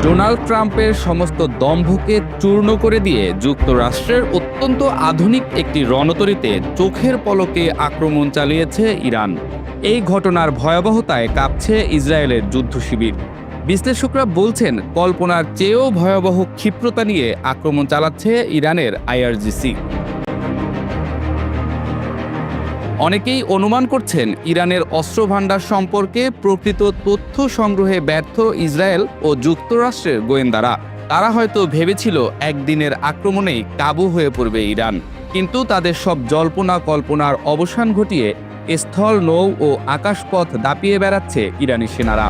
Donald ট্রাম্পের সমস্ত দম্ভকে চূর্ণ করে দিয়ে যুক্তরাষ্ট্রের অত্যন্ত আধুনিক একটি রণতরীতে চোখের পলকে আক্রমণ চালিয়েছে ইরান। এই ঘটনার ভয়াবহতায় কাঁপছে ইসরায়েলের যুদ্ধশিবির। বিশ্লেষকরা বলছেন, কল্পনার চেয়েও ভয়াবহ ক্ষিপ্রতা নিয়ে আক্রমণ চালাচ্ছে ইরানের আইআরজিসি। অনেকেই অনুমান করছেন, ইরানের অস্ত্রভান্ডার সম্পর্কে প্রকৃত তথ্য সংগ্রহে ব্যর্থ ইসরায়েল ও যুক্তরাষ্ট্রের গোয়েন্দারা। তারা হয়তো ভেবেছিল একদিনের আক্রমণেই কাবু হয়ে পড়বে ইরান, কিন্তু তাদের সব জল্পনা কল্পনার অবসান ঘটিয়ে স্থল, নৌ ও আকাশপথ দাপিয়ে বেড়াচ্ছে ইরানি সেনারা।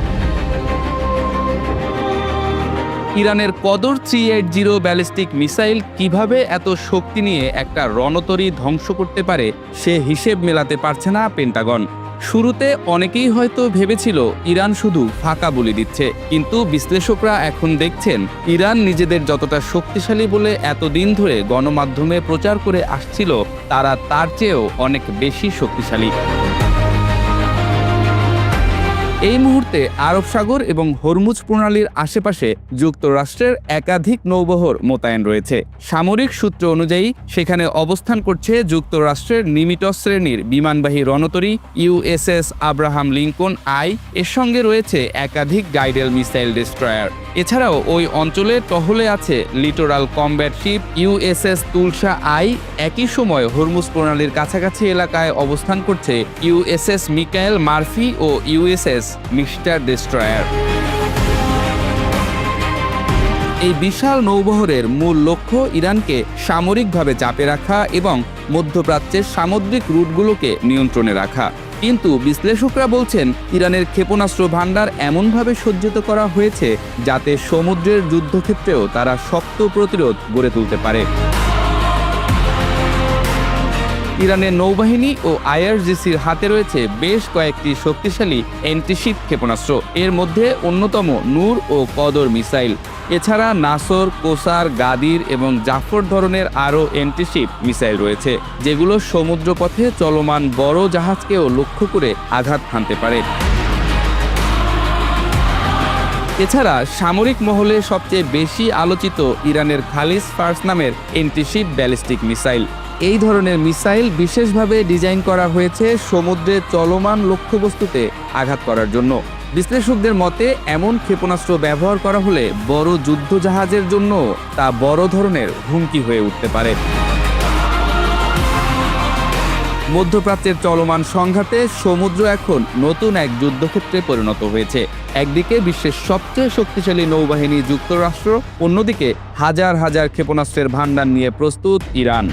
ইরানের কদর 380 ব্যালিস্টিক মিসাইল কিভাবে এত শক্তি নিয়ে একটা রণতরী ধ্বংস করতে পারে সে হিসেব মেলাতে পারছে না পেন্টাগন। শুরুতে অনেকেই হয়তো ভেবেছিল ইরান শুধু ফাঁকা বলি দিচ্ছে, কিন্তু বিশ্লেষকরা এখন দেখছেন ইরান নিজেদের যতটা শক্তিশালী বলে এতদিন ধরে গণমাধ্যমে প্রচার করে আসছিল, তারা তার চেয়েও অনেক বেশি শক্তিশালী। এই মুহূর্তে আরব সাগর এবং হরমুজ প্রণালীর আশেপাশে যুক্তরাষ্ট্রের একাধিক নৌবহর মোতায়েন রয়েছে। সামরিক সূত্র অনুযায়ী সেখানে অবস্থান করছে যুক্তরাষ্ট্রের নিমিটস শ্রেণীর বিমানবাহী রণতরী ইউএসএস আব্রাহাম লিঙ্কন আই। এর সঙ্গে রয়েছে একাধিক গাইডেল মিসাইল ডেস্ট্রয়ার। এছাড়াও ওই অঞ্চলে টহলে আছে littoral combat ship USS Tulsa আই। একই সময় হরমুজ প্রণালীর কাছাকাছি এলাকায় অবস্থান করছে ইউএসএস মিকায়েল মার্ফি ও ইউএসএস মিস্টার ডেস্ট্রয়ার। এই বিশাল নৌবহরের মূল লক্ষ্য ইরানকে সামরিকভাবে চাপে রাখা এবং মধ্যপ্রাচ্যের সামুদ্রিক রুটগুলোকে নিয়ন্ত্রণে রাখা। কিন্তু বিশ্লেষকরা বলছেন, ইরানের ক্ষেপণাস্ত্র ভান্ডার এমনভাবে সজ্জিত করা হয়েছে যাতে সমুদ্রের যুদ্ধক্ষেত্রেও তারা শক্ত প্রতিরোধ গড়ে তুলতে পারে। ইরানের নৌবাহিনী ও আইআরজিসির হাতে রয়েছে বেশ কয়েকটি শক্তিশালী অ্যান্টিশিপ ক্ষেপণাস্ত্র। এর মধ্যে অন্যতম নূর ও কদর মিসাইল। এছাড়া নাসর, কোসার, গাদির এবং জাফর ধরনের আরও অ্যান্টিশিপ মিসাইল রয়েছে, যেগুলো সমুদ্রপথে চলমান বড় জাহাজকেও লক্ষ্য করে আঘাত হানতে পারে। এছাড়া সামরিক মহলে সবচেয়ে বেশি আলোচিত ইরানের খালিজ ফার্স নামের অ্যান্টিশিপ ব্যালিস্টিক মিসাইল। এই ধরনের মিসাইল বিশেষভাবে ডিজাইন করা হয়েছে সমুদ্রে চলমান লক্ষ্যবস্তুতে আঘাত করার জন্য। বিশ্লেষকদের মতে, এমন ক্ষেপণাস্ত্র ব্যবহার করা হলে বড় যুদ্ধজাহাজের জন্য তা বড় ধরনের হুমকি হয়ে উঠতে পারে। মধ্যপ্রাচ্যের চলমান সংঘাতে সমুদ্র এখন নতুন এক যুদ্ধক্ষেত্রে পরিণত হয়েছে। একদিকে বিশ্বের সবচেয়ে শক্তিশালী নৌবাহিনী যুক্তরাষ্ট্র, অন্যদিকে হাজার হাজার ক্ষেপণাস্ত্রের ভান্ডার নিয়ে প্রস্তুত ইরান।